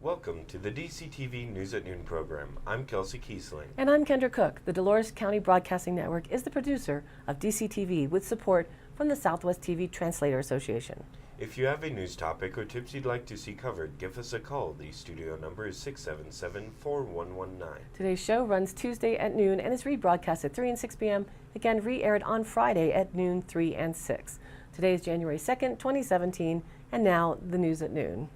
Welcome to the DCTV News at Noon program. I'm Kelsey Kiesling. And I'm Kendra Cook. The Dolores County Broadcasting Network is the producer of DCTV with support from the Southwest TV Translator Association. If you have a news topic or tips you'd like to see covered, give us a call. The studio number is 677-4119. Today's show runs Tuesday at noon and is rebroadcast at 3 and 6 p.m. Again, re-aired on Friday at noon, 3 and 6. Today is January 2nd, 2017, and now the news at noon.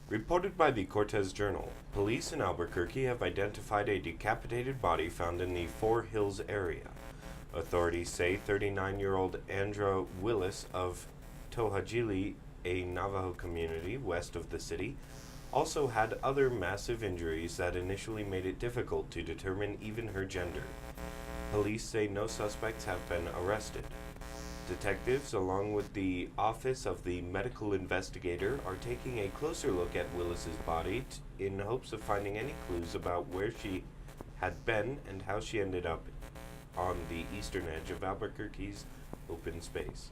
Reported by the Cortez Journal, police in Albuquerque have identified a decapitated body found in the Four Hills area. Authorities say 39-year-old Andra Willis of Tohajili, a Navajo community west of the city, also had other massive injuries that initially made it difficult to determine even her gender. Police say no suspects have been arrested. Detectives, along with the Office of the Medical Investigator, are taking a closer look at Willis's body in hopes of finding any clues about where she had been and how she ended up on the eastern edge of Albuquerque's open space.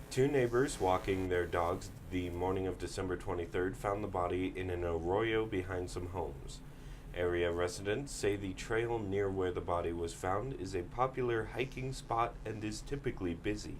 Two neighbors walking their dogs the morning of December 23rd found the body in an arroyo behind some homes. Area residents say the trail near where the body was found is a popular hiking spot and is typically busy.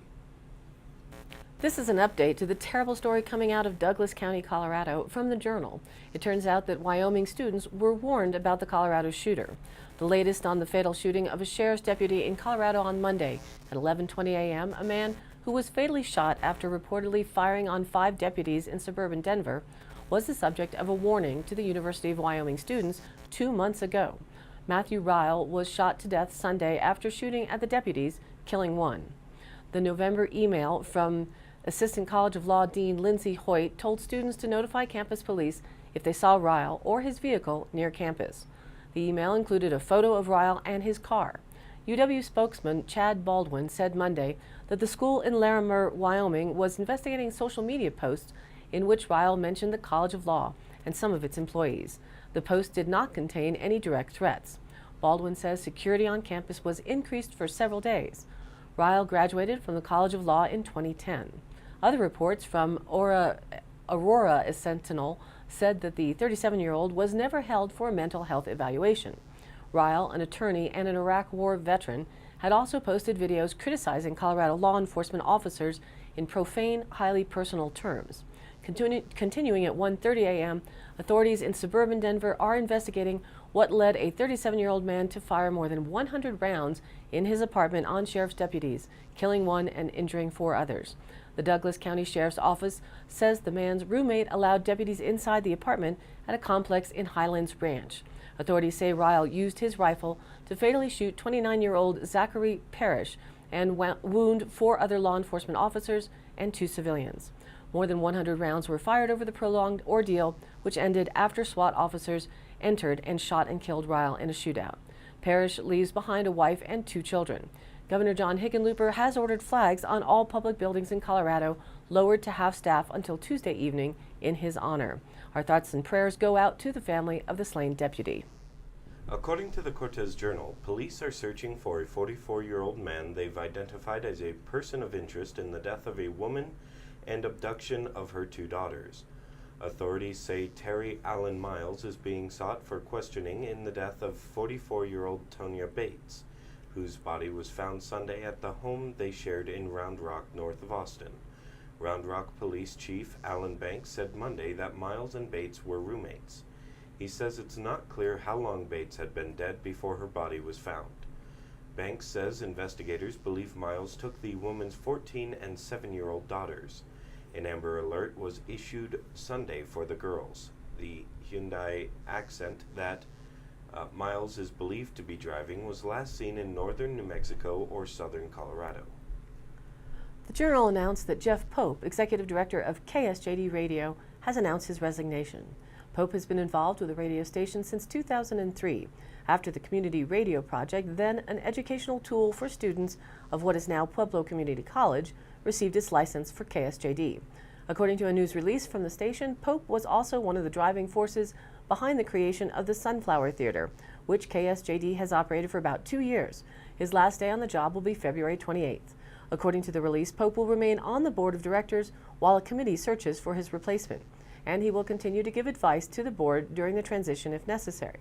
This is an update to the terrible story coming out of Douglas County, Colorado from the Journal. It turns out that Wyoming students were warned about the Colorado shooter. The latest on the fatal shooting of a sheriff's deputy in Colorado on Monday at 11:20 a.m., a man who was fatally shot after reportedly firing on 5 deputies in suburban Denver was the subject of a warning to the University of Wyoming students 2 months ago. Matthew Ryle was shot to death Sunday after shooting at the deputies, killing 1. The November email from Assistant College of Law Dean Lindsay Hoyt told students to notify campus police if they saw Ryle or his vehicle near campus. The email included a photo of Ryle and his car. UW spokesman Chad Baldwin said Monday that the school in Larimer, Wyoming was investigating social media posts in which Ryle mentioned the College of Law and some of its employees. The post did not contain any direct threats. Baldwin says security on campus was increased for several days. Ryle graduated from the College of Law in 2010. Other reports from Aurora Sentinel said that the 37-year-old was never held for a mental health evaluation. Ryle, an attorney and an Iraq War veteran, had also posted videos criticizing Colorado law enforcement officers in profane, highly personal terms. Continuing at 1:30 a.m., authorities in suburban Denver are investigating what led a 37-year-old man to fire more than 100 rounds in his apartment on sheriff's deputies, killing 1 and injuring 4 others. The Douglas County Sheriff's Office says the man's roommate allowed deputies inside the apartment at a complex in Highlands Ranch. Authorities say Ryle used his rifle to fatally shoot 29-year-old Zachary Parrish and wound 4 other law enforcement officers and 2 civilians. More than 100 rounds were fired over the prolonged ordeal, which ended after SWAT officers entered and shot and killed Ryle in a shootout. Parrish leaves behind a wife and 2 children. Governor John Hickenlooper has ordered flags on all public buildings in Colorado lowered to half staff until Tuesday evening in his honor. Our thoughts and prayers go out to the family of the slain deputy. According to the Cortez Journal, police are searching for a 44-year-old man they've identified as a person of interest in the death of a woman and abduction of her 2 daughters. Authorities say Terry Allen Miles is being sought for questioning in the death of 44-year-old Tonya Bates, whose body was found Sunday at the home they shared in Round Rock, north of Austin. Round Rock Police Chief Alan Banks said Monday that Miles and Bates were roommates. He says it's not clear how long Bates had been dead before her body was found. Banks says investigators believe Miles took the woman's 14 and 7-year-old daughters. An Amber Alert was issued Sunday for the girls. The Hyundai Accent that Miles is believed to be driving was last seen in northern New Mexico or southern Colorado. The Journal announced that Jeff Pope, executive director of KSJD Radio, has announced his resignation. Pope has been involved with the radio station since 2003, after the Community Radio Project, then an educational tool for students of what is now Pueblo Community College, received its license for KSJD. According to a news release from the station, Pope was also one of the driving forces behind the creation of the Sunflower Theater, which KSJD has operated for about 2 years. His last day on the job will be February 28th. According to the release, Pope will remain on the board of directors while a committee searches for his replacement. and he will continue to give advice to the board during the transition if necessary.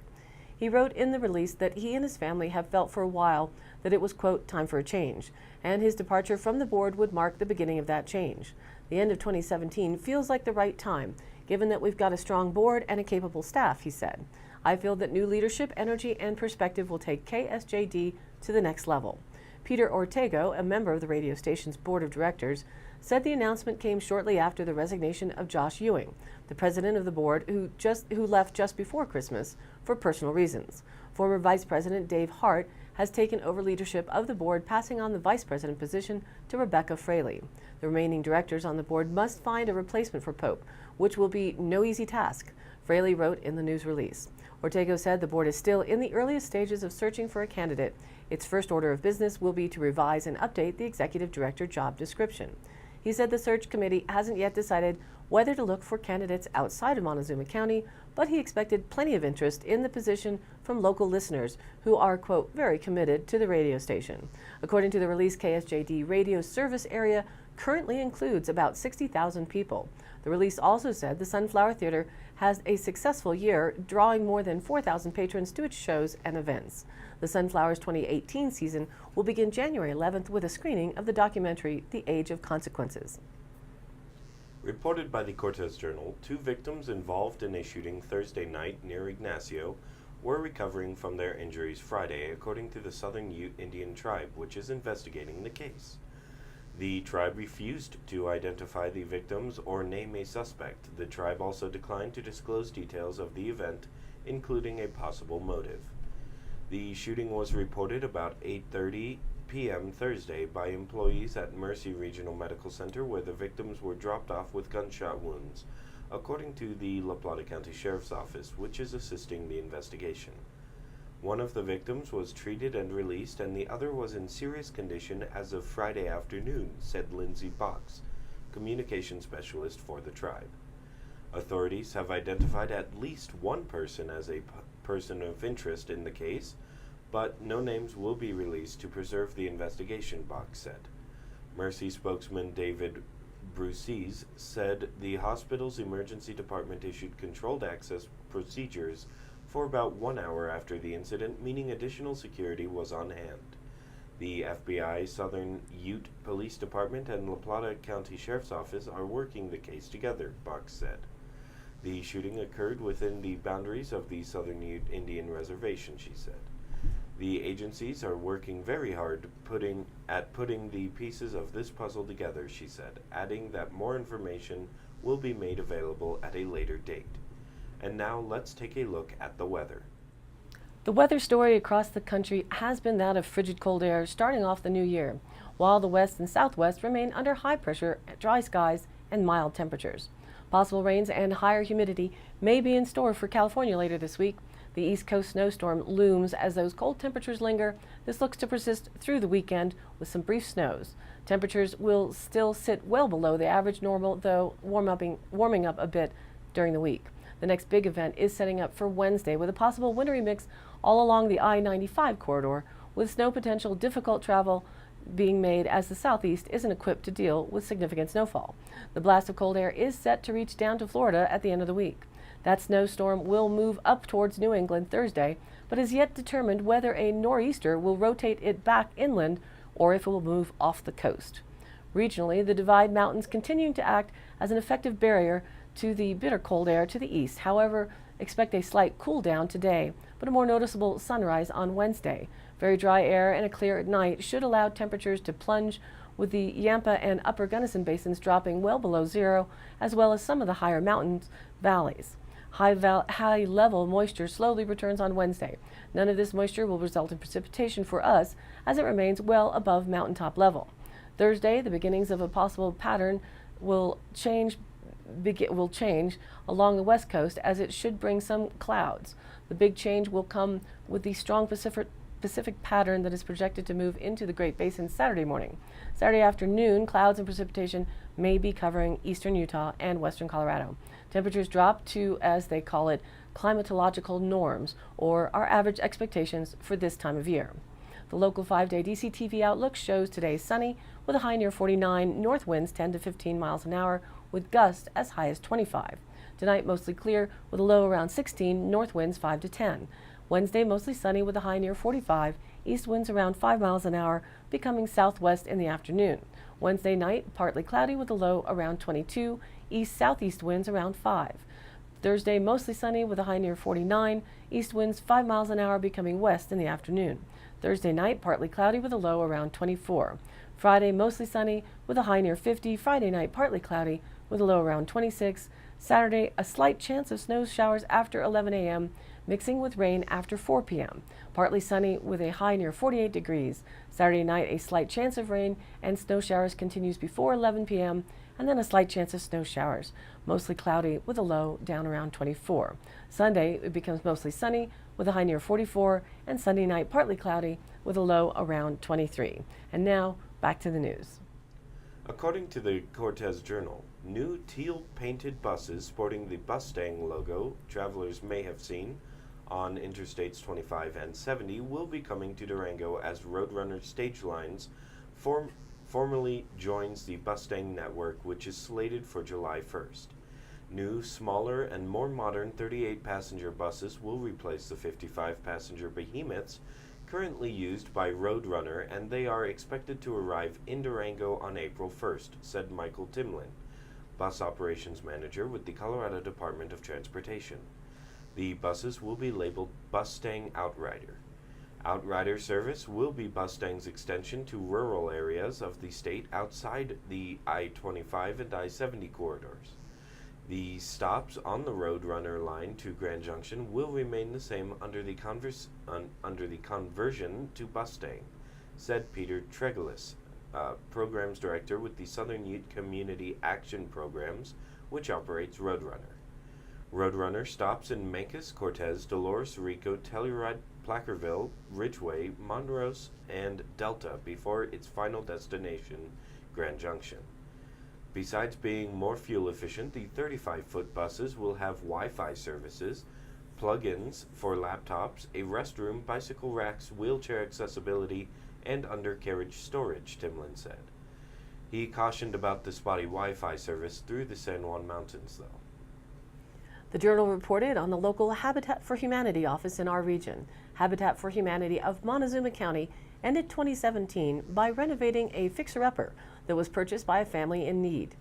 He wrote in the release that he and his family have felt for a while that it was, quote, time for a change, and his departure from the board would mark the beginning of that change. The end of 2017 feels like the right time, given that we've got a strong board and a capable staff, he said. I feel that new leadership, energy, and perspective will take KSJD to the next level. Peter Ortego, a member of the radio station's board of directors, said the announcement came shortly after the resignation of Josh Ewing, the president of the board who left just before Christmas for personal reasons. Former Vice President Dave Hart has taken over leadership of the board, passing on the vice president position to Rebecca Fraley. The remaining directors on the board must find a replacement for Pope, which will be no easy task, Fraley wrote in the news release. Ortego said the board is still in the earliest stages of searching for a candidate. Its first order of business will be to revise and update the executive director job description. He said the search committee hasn't yet decided whether to look for candidates outside of Montezuma County, but he expected plenty of interest in the position from local listeners who are, quote, very committed to the radio station. According to the release, KSJD radio service area currently includes about 60,000 people. The release also said the Sunflower Theater has a successful year, drawing more than 4,000 patrons to its shows and events. The Sunflowers 2018 season will begin January 11th with a screening of the documentary The Age of Consequences. Reported by the Cortez Journal, 2 victims involved in a shooting Thursday night near Ignacio were recovering from their injuries Friday, according to the Southern Ute Indian tribe, which is investigating the case. The tribe refused to identify the victims or name a suspect. The tribe also declined to disclose details of the event, including a possible motive. The shooting was reported about 8:30 p.m. Thursday by employees at Mercy Regional Medical Center, where the victims were dropped off with gunshot wounds, according to the La Plata County Sheriff's Office, which is assisting the investigation. One of the victims was treated and released, and the other was in serious condition as of Friday afternoon, said Lindsay Box, communication specialist for the tribe. Authorities have identified at least one person as a person of interest in the case, but no names will be released to preserve the investigation, Box said. Mercy spokesman David Bruces said the hospital's emergency department issued controlled access procedures for about 1 hour after the incident, meaning additional security was on hand. The FBI, Southern Ute Police Department, and La Plata County Sheriff's Office are working the case together, Box said. The shooting occurred within the boundaries of the Southern Ute Indian Reservation, she said. The agencies are working very hard putting the pieces of this puzzle together, she said, adding that more information will be made available at a later date. And now let's take a look at the weather. The weather story across the country has been that of frigid cold air starting off the new year, while the west and southwest remain under high pressure, dry skies, and mild temperatures. Possible rains and higher humidity may be in store for California later this week. The East Coast snowstorm looms as those cold temperatures linger. This looks to persist through the weekend with some brief snows. Temperatures will still sit well below the average normal, though warming up a bit during the week. The next big event is setting up for Wednesday with a possible wintry mix all along the I-95 corridor, with snow potential difficult travel being made as the southeast isn't equipped to deal with significant snowfall. The blast of cold air is set to reach down to Florida at the end of the week. That snowstorm will move up towards New England Thursday, but is yet determined whether a nor'easter will rotate it back inland or if it will move off the coast. Regionally, the Divide Mountains continuing to act as an effective barrier to the bitter cold air to the east. However, expect a slight cool down today, but a more noticeable sunrise on Wednesday. Very dry air and a clear night should allow temperatures to plunge, with the Yampa and Upper Gunnison basins dropping well below zero, as well as some of the higher mountains valleys. High-level moisture slowly returns on Wednesday. None of this moisture will result in precipitation for us, as it remains well above mountaintop level. Thursday, the beginnings of a possible pattern will change along the west coast, as it should bring some clouds. The big change will come with the strong Pacific pattern that is projected to move into the Great Basin Saturday morning. Saturday afternoon, clouds and precipitation may be covering eastern Utah and western Colorado. Temperatures drop to, as they call it, climatological norms, or our average expectations for this time of year. The local 5-day DCTV outlook shows today sunny with a high near 49, north winds 10 to 15 miles an hour with gusts as high as 25. Tonight, mostly clear with a low around 16, north winds 5 to 10. Wednesday, mostly sunny with a high near 45, east winds around 5 miles an hour, becoming southwest in the afternoon. Wednesday night, partly cloudy with a low around 22, east-southeast winds around 5. Thursday, mostly sunny with a high near 49, east winds 5 miles an hour, becoming west in the afternoon. Thursday night, partly cloudy with a low around 24. Friday, mostly sunny with a high near 50. Friday night, partly cloudy with a low around 26. Saturday, a slight chance of snow showers after 11 a.m., mixing with rain after 4 p.m. Partly sunny with a high near 48 degrees. Saturday night, a slight chance of rain and snow showers continues before 11 p.m., and then a slight chance of snow showers. Mostly cloudy with a low down around 24. Sunday, it becomes mostly sunny with a high near 44, and Sunday night partly cloudy with a low around 23. And now, back to the news. According to the Cortez Journal, new teal-painted buses sporting the Bustang logo travelers may have seen on Interstates 25 and 70 will be coming to Durango as Roadrunner Stage Lines formally joins the Bustang network, which is slated for July 1st. New, smaller, and more modern 38-passenger buses will replace the 55-passenger behemoths currently used by Roadrunner, and they are expected to arrive in Durango on April 1st, said Michael Timlin, bus operations manager with the Colorado Department of Transportation. The buses will be labeled Bustang Outrider. Outrider service will be Bustang's extension to rural areas of the state outside the I-25 and I-70 corridors. The stops on the Roadrunner line to Grand Junction will remain the same under the conversion to Bustang, said Peter Tregelis, Programs Director with the Southern Ute Community Action Programs, which operates Roadrunner. Roadrunner stops in Mancos, Cortez, Dolores, Rico, Telluride, Placerville, Ridgeway, Montrose, and Delta before its final destination, Grand Junction. Besides being more fuel efficient, the 35-foot buses will have Wi-Fi services, plug-ins for laptops, a restroom, bicycle racks, wheelchair accessibility, and undercarriage storage, Timlin said. He cautioned about the spotty Wi-Fi service through the San Juan Mountains, though. The Journal reported on the local Habitat for Humanity office in our region. Habitat for Humanity of Montezuma County ended 2017 by renovating a fixer-upper that was purchased by a family in need.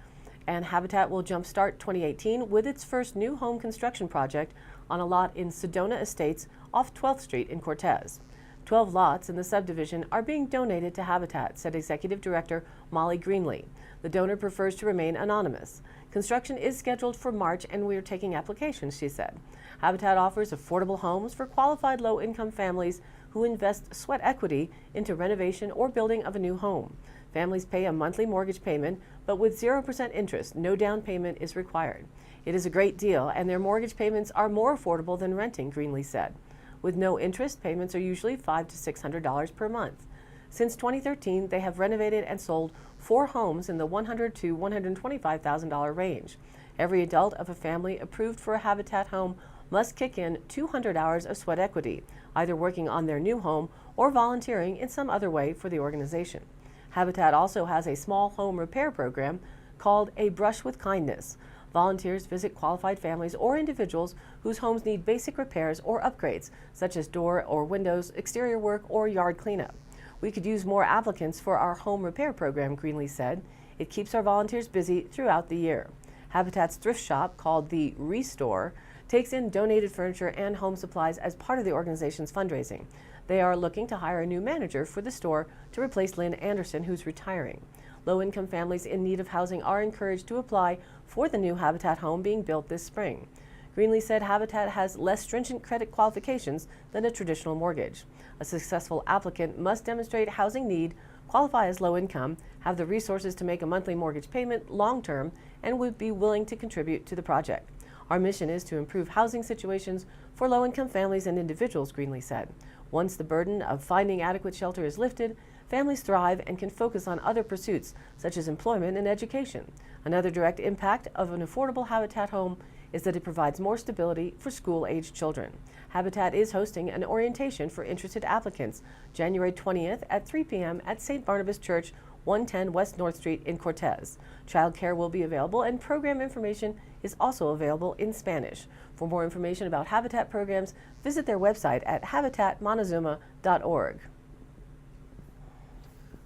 And Habitat will jumpstart 2018 with its first new home construction project on a lot in Sedona Estates off 12th Street in Cortez. 12 lots in the subdivision are being donated to Habitat, said Executive Director Molly Greenlee. The donor prefers to remain anonymous. Construction is scheduled for March and we are taking applications, she said. Habitat offers affordable homes for qualified low-income families who invest sweat equity into renovation or building of a new home. Families pay a monthly mortgage payment, but with 0% interest, no down payment is required. It is a great deal, and their mortgage payments are more affordable than renting, Greenlee said. With no interest, payments are usually $500 to $600 per month. Since 2013, they have renovated and sold 4 homes in the $100,000 to $125,000 range. Every adult of a family approved for a Habitat home must kick in 200 hours of sweat equity, either working on their new home or volunteering in some other way for the organization. Habitat also has a small home repair program called A Brush with Kindness. Volunteers visit qualified families or individuals whose homes need basic repairs or upgrades, such as door or windows, exterior work, or yard cleanup. We could use more applicants for our home repair program, Greenlee said. It keeps our volunteers busy throughout the year. Habitat's thrift shop, called the Restore, takes in donated furniture and home supplies as part of the organization's fundraising. They are looking to hire a new manager for the store to replace Lynn Anderson, who's retiring. Low-income families in need of housing are encouraged to apply for the new Habitat home being built this spring. Greenlee said Habitat has less stringent credit qualifications than a traditional mortgage. A successful applicant must demonstrate housing need, qualify as low income, have the resources to make a monthly mortgage payment long-term, and would be willing to contribute to the project. Our mission is to improve housing situations for low-income families and individuals, Greenlee said. Once the burden of finding adequate shelter is lifted, families thrive and can focus on other pursuits, such as employment and education. Another direct impact of an affordable Habitat home is that it provides more stability for school-aged children. Habitat is hosting an orientation for interested applicants January 20th at 3 p.m. at St. Barnabas Church, 110 West North Street in Cortez. Childcare will be available, and program information is also available in Spanish. For more information about Habitat programs, visit their website at habitatmontezuma.org.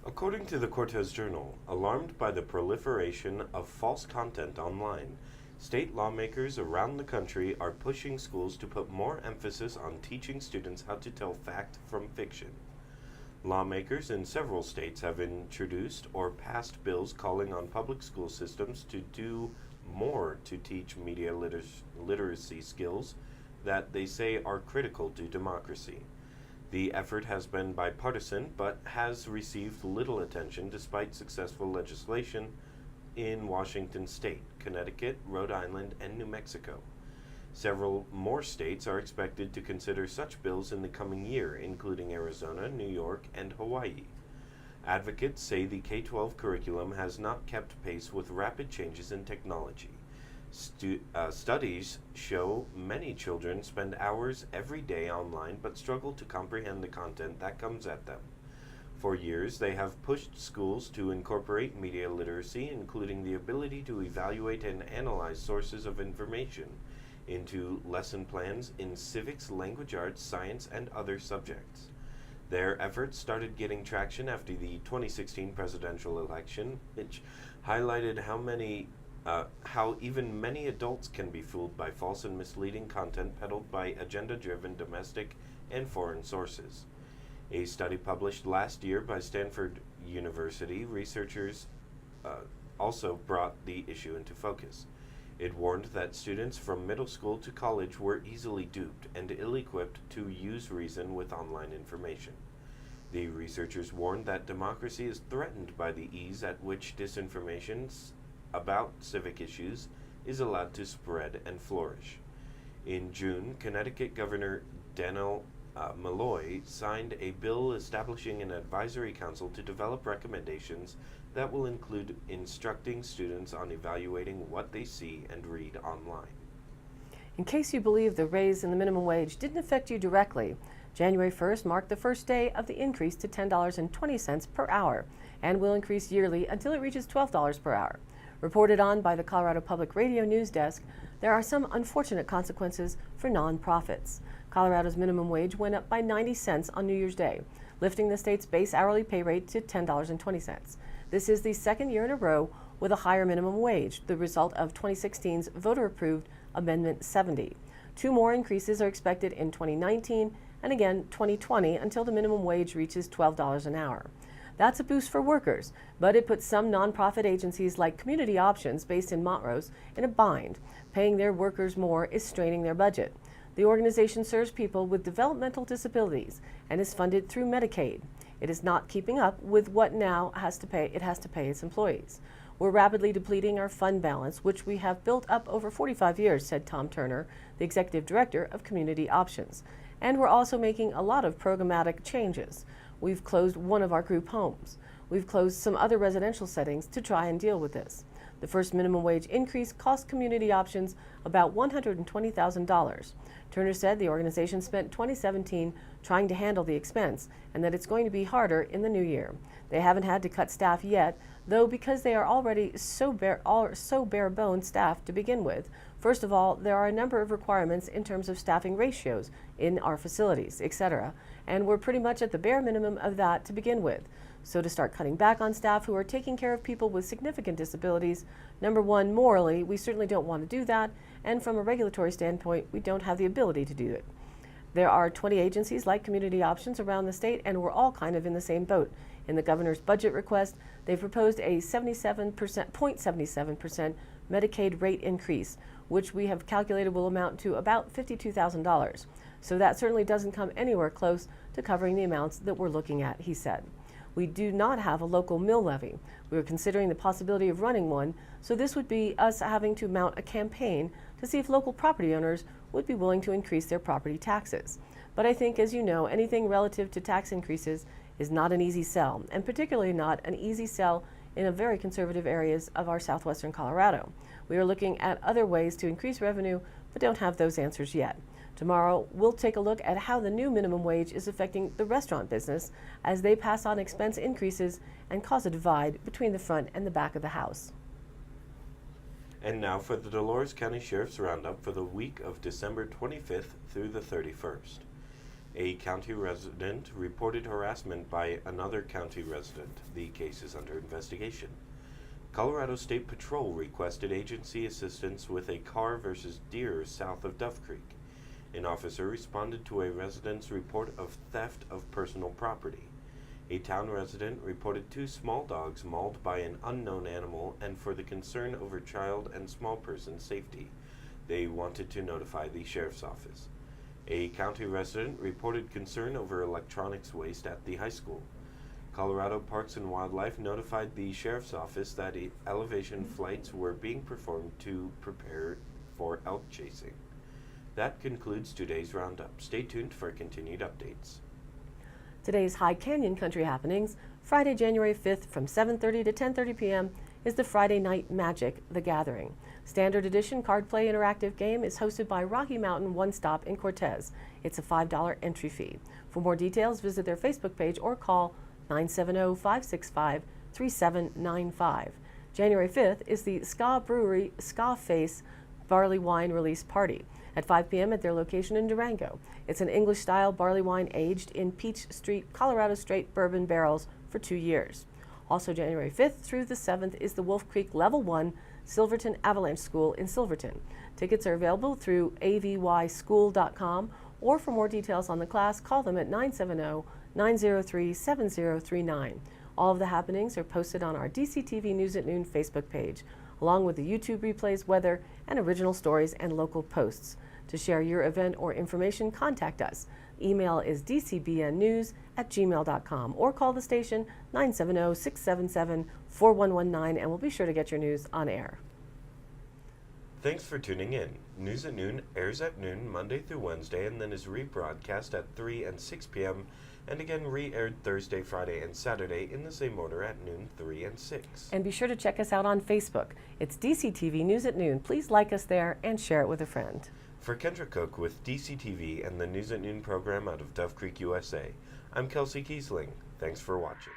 According to the Cortez Journal, alarmed by the proliferation of false content online, state lawmakers around the country are pushing schools to put more emphasis on teaching students how to tell fact from fiction. Lawmakers in several states have introduced or passed bills calling on public school systems to do more to teach media literacy skills that they say are critical to democracy. The effort has been bipartisan, but has received little attention despite successful legislation in Washington State, Connecticut, Rhode Island, and New Mexico. Several more states are expected to consider such bills in the coming year, including Arizona, New York, and Hawaii. Advocates say the K-12 curriculum has not kept pace with rapid changes in technology. Studies show many children spend hours every day online but struggle to comprehend the content that comes at them. For years, they have pushed schools to incorporate media literacy, including the ability to evaluate and analyze sources of information, into lesson plans in civics, language arts, science, and other subjects. Their efforts started getting traction after the 2016 presidential election, which highlighted how even many adults can be fooled by false and misleading content peddled by agenda-driven domestic and foreign sources. A study published last year by Stanford University researchers also brought the issue into focus. It warned that students from middle school to college were easily duped and ill-equipped to use reason with online information. The researchers warned that democracy is threatened by the ease at which disinformation about civic issues is allowed to spread and flourish. In June, Connecticut Governor Dannel Malloy signed a bill establishing an advisory council to develop recommendations that will include instructing students on evaluating what they see and read online. In case you believe the raise in the minimum wage didn't affect you directly, January 1st marked the first day of the increase to $10.20 per hour and will increase yearly until it reaches $12 per hour. Reported on by the Colorado Public Radio News Desk, there are some unfortunate consequences for nonprofits. Colorado's minimum wage went up by 90 cents on New Year's Day, lifting the state's base hourly pay rate to $10.20. This is the second year in a row with a higher minimum wage, the result of 2016's voter-approved Amendment 70. Two more increases are expected in 2019 and again 2020 until the minimum wage reaches $12 an hour. That's a boost for workers, but it puts some nonprofit agencies like Community Options, based in Montrose, in a bind. Paying their workers more is straining their budget. The organization serves people with developmental disabilities and is funded through Medicaid. It is not keeping up with what now it has to pay its employees. We're rapidly depleting our fund balance, which we have built up over 45 years, said Tom Turner, the executive director of Community Options. And we're also making a lot of programmatic changes. We've closed one of our group homes. We've closed some other residential settings to try and deal with this. The first minimum wage increase cost Community Options about $120,000. Turner said the organization spent 2017 trying to handle the expense and that it's going to be harder in the new year. They haven't had to cut staff yet, though, because they are already so bare-bones staff to begin with. First of all, there are a number of requirements in terms of staffing ratios in our facilities, etc., and we're pretty much at the bare minimum of that to begin with. So to start cutting back on staff who are taking care of people with significant disabilities, number one, morally, we certainly don't want to do that, and from a regulatory standpoint, we don't have the ability to do it. There are 20 agencies like Community Options around the state, and we're all kind of in the same boat. In the governor's budget request, they've proposed a 0.77% Medicaid rate increase, which we have calculated will amount to about $52,000. So that certainly doesn't come anywhere close to covering the amounts that we're looking at, he said. We do not have a local mill levy. We are considering the possibility of running one, so this would be us having to mount a campaign to see if local property owners would be willing to increase their property taxes. But I think, as you know, anything relative to tax increases is not an easy sell, and particularly not an easy sell in a very conservative areas of our southwestern Colorado. We are looking at other ways to increase revenue, but don't have those answers yet. Tomorrow, we'll take a look at how the new minimum wage is affecting the restaurant business as they pass on expense increases and cause a divide between the front and the back of the house. And now for the Dolores County Sheriff's Roundup for the week of December 25th through the 31st. A county resident reported harassment by another county resident. The case is under investigation. Colorado State Patrol requested agency assistance with a car versus deer south of Duff Creek. An officer responded to a resident's report of theft of personal property. A town resident reported 2 small dogs mauled by an unknown animal, and for the concern over child and small person safety, they wanted to notify the sheriff's office. A county resident reported concern over electronics waste at the high school. Colorado Parks and Wildlife notified the sheriff's office that elevation flights were being performed to prepare for elk chasing. That concludes today's roundup. Stay tuned for continued updates. Today's High Canyon Country happenings, Friday, January 5th from 7:30 to 10:30 p.m. is the Friday Night Magic: The Gathering. Standard Edition Card Play Interactive Game is hosted by Rocky Mountain One Stop in Cortez. It's a $5 entry fee. For more details, visit their Facebook page or call 970-565-3795. January 5th is the Ska Brewery Ska Face Barley Wine Release Party at 5 p.m. at their location in Durango. It's an English-style barley wine aged in Peach Street, Colorado Straight bourbon barrels for 2 years. Also January 5th through the 7th is the Wolf Creek Level 1 Silverton Avalanche School in Silverton. Tickets are available through avyschool.com, or for more details on the class, call them at 970-903-7039. All of the happenings are posted on our DCTV News at Noon Facebook page, along with the YouTube replays, weather, and original stories and local posts. To share your event or information, contact us. Email is dcbnnews@gmail.com or call the station 970-677-4119 and we'll be sure to get your news on air. Thanks for tuning in. News at Noon airs at noon Monday through Wednesday and then is rebroadcast at 3 and 6 p.m. and again re-aired Thursday, Friday, and Saturday in the same order at noon, 3, and 6. And be sure to check us out on Facebook. It's DCTV News at Noon. Please like us there and share it with a friend. For Kendra Cook with DCTV and the News at Noon program out of Duff Creek, USA, I'm Kelsey Kiesling. Thanks for watching.